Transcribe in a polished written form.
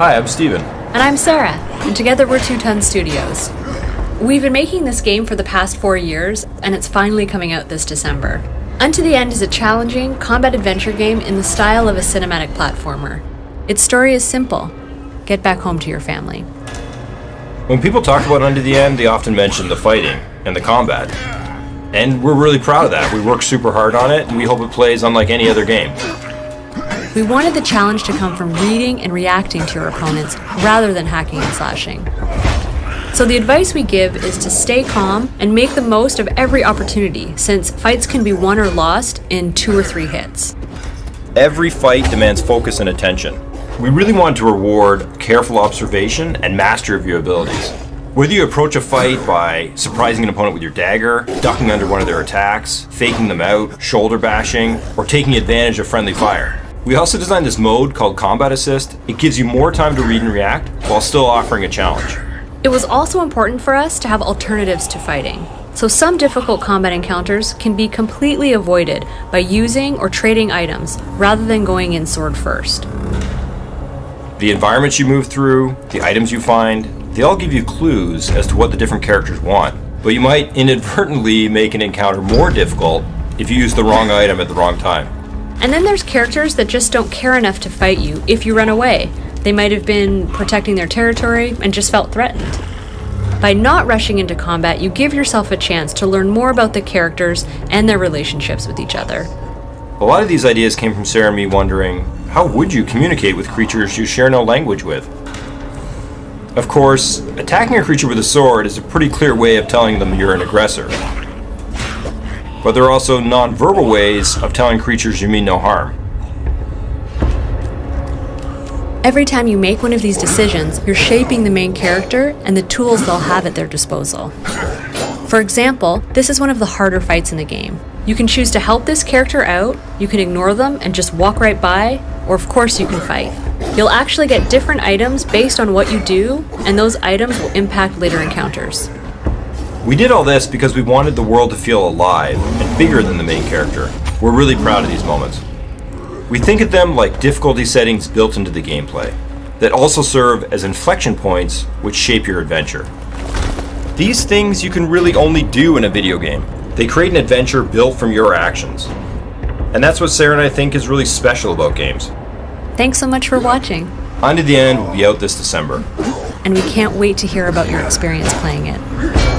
Hi, I'm Steven. And I'm Sarah, and together we're Two Ton Studios. We've been making this game for the past 4 years, and it's finally coming out this December. Unto the End is a challenging, combat adventure game in the style of a cinematic platformer. Its story is simple. Get back home to your family. When people talk about Unto the End, they often mention the fighting and the combat. And we're really proud of that. We work super hard on it, and we hope it plays unlike any other game. We wanted the challenge to come from reading and reacting to your opponents rather than hacking and slashing. So the advice we give is to stay calm and make the most of every opportunity, since fights can be won or lost in 2 or 3 hits. Every fight demands focus and attention. We really want to reward careful observation and mastery of your abilities. Whether you approach a fight by surprising an opponent with your dagger, ducking under one of their attacks, faking them out, shoulder bashing, or taking advantage of friendly fire. We also designed this mode called Combat Assist. It gives you more time to read and react while still offering a challenge. It was also important for us to have alternatives to fighting. So some difficult combat encounters can be completely avoided by using or trading items rather than going in sword first. The environments you move through, the items you find, they all give you clues as to what the different characters want. But you might inadvertently make an encounter more difficult if you use the wrong item at the wrong time. And then there's characters that just don't care enough to fight you if you run away. They might have been protecting their territory and just felt threatened. By not rushing into combat, you give yourself a chance to learn more about the characters and their relationships with each other. A lot of these ideas came from Sarah and me wondering, how would you communicate with creatures you share no language with? Of course, attacking a creature with a sword is a pretty clear way of telling them you're an aggressor. But there are also non-verbal ways of telling creatures you mean no harm. Every time you make one of these decisions, you're shaping the main character and the tools they'll have at their disposal. For example, this is one of the harder fights in the game. You can choose to help this character out, you can ignore them and just walk right by, or of course you can fight. You'll actually get different items based on what you do, and those items will impact later encounters. We did all this because we wanted the world to feel alive and bigger than the main character. We're really proud of these moments. We think of them like difficulty settings built into the gameplay that also serve as inflection points which shape your adventure. These things you can really only do in a video game. They create an adventure built from your actions. And that's what Sarah and I think is really special about games. Thanks so much for watching. Unto the End will be out this December. And we can't wait to hear about your experience playing it.